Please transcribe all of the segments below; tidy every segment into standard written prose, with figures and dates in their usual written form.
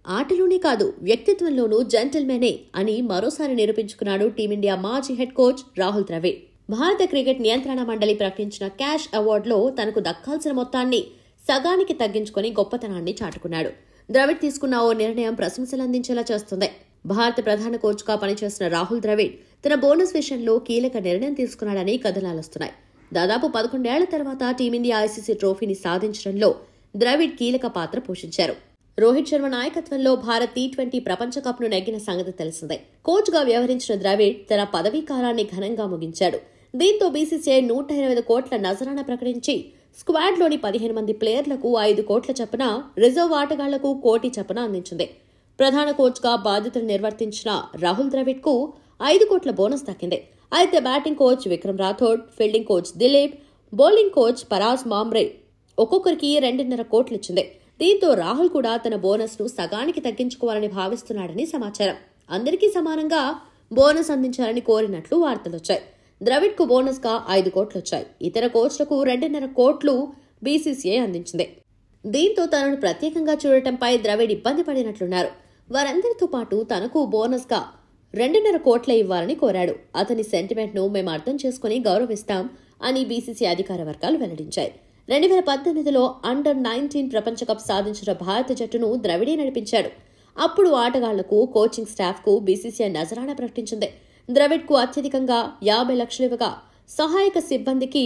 ఆటలోనే కాదు వ్యక్తిత్వంలోనూ జెంటిల్మెనే అని మరోసారి నిరూపించుకున్నాడు టీమిండియా మాజీ హెడ్ కోచ్ రాహుల్ ద్రవిడ్. భారత క్రికెట్ నియంత్రణ మండలి ప్రకటించిన క్యాష్ అవార్డులో తనకు దక్కాల్సిన మొత్తాన్ని సగానికి తగ్గించుకుని గొప్పతనాన్ని చాటుకున్నాడు. ద్రవిడ్ తీసుకున్న ఓ నిర్ణయం ప్రశంసలు అందించేలా చేస్తుంది. భారత ప్రధాన కోచ్గా పనిచేసిన రాహుల్ ద్రవిడ్ తన బోనస్ విషయంలో కీలక నిర్ణయం తీసుకున్నాడని కథనాలొస్తున్నాయి. దాదాపు 11 ఏళ్ల తర్వాత టీమిండియా ఐసీసీ ట్రోఫీని సాధించడంలో ద్రవిడ్ కీలక పాత్ర పోషించారు. రోహిత్ శర్మ నాయకత్వంలో భారత్ టీ20 ప్రపంచ కప్ను నెగ్గిన సంగతి తెలిసిందే. కోచ్గా వ్యవహరించిన ద్రవిడ్ తన పదవీ కాలాన్ని ఘనంగా ముగించాడు. దీంతో బీసీసీఐ 120 కోట్ల నజరానా ప్రకటించి స్క్వాడ్లోని 15 మంది ప్లేయర్లకు 5 కోట్ల చొప్పున, రిజర్వ్ ఆటగాళ్లకు 1 కోటి చొప్పున అందించింది. ప్రధాన కోచ్గా బాధ్యతలు నిర్వర్తించిన రాహుల్ ద్రవిడ్కు 5 కోట్ల బోనస్ దక్కింది. అయితే batting coach Vikram Rathore, fielding coach Dilip, bowling coach Paras Mhambrey ఒక్కొక్కరికి 2.5 కోట్లు ఇచ్చింది. దీంతో రాహుల్ కూడా తన బోనస్ ను సగానికి తగ్గించుకోవాలని భావిస్తున్నాడని సమాచారం. అందరికీ సమానంగా బోనస్ అందించాలని కోరినట్లు వార్తలొచ్చాయి. ద్రవిడ్ కు బోనస్ గా 5 కోట్లొచ్చాయి. ఇతర కోచ్లకు 2.5 కోట్లు బీసీసీఐ అందించింది. దీంతో తనను ప్రత్యేకంగా చూడటంపై ద్రవిడ్ ఇబ్బంది పడినట్లున్నారు. వారందరితో పాటు తనకు బోనస్ గా 2.5 కోట్ల ఇవ్వాలని కోరాడు. అతని సెంటిమెంట్ ను మేము అర్థం చేసుకుని గౌరవిస్తాం అని బీసీసీ అధికార వర్గాలు వెల్లడించాయి. 2018లో అండర్-19 ప్రపంచ కప్ సాధించిన భారత జట్టును ద్రవిడే నడిపించాడు. అప్పుడు ఆటగాళ్లకు, కోచింగ్ స్టాఫ్ కు బీసీసీఐ నజరానా ప్రకటించింది. ద్రవిడ్ కు అత్యధికంగా 50 లక్షలు ఇవ్వగా, సహాయక సిబ్బందికి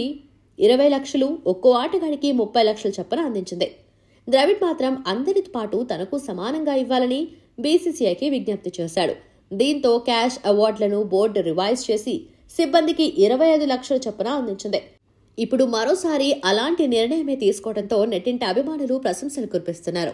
20 లక్షలు, ఒక్కో ఆటగాడికి 30 లక్షల చొప్పున అందించింది. ద్రవిడ్ మాత్రం అందరితో పాటు తనకు సమానంగా ఇవ్వాలని బీసీసీఐకి విజ్ఞప్తి చేశాడు. దీంతో క్యాష్ అవార్డులను బోర్డు రివైజ్ చేసి సిబ్బందికి 25 లక్షల చొప్పున అందించింది. ఇప్పుడు మరోసారి అలాంటి నిర్ణయమే తీసుకోవడంతో నెట్టింట అభిమానులు ప్రశంసలు కురిపిస్తున్నారు.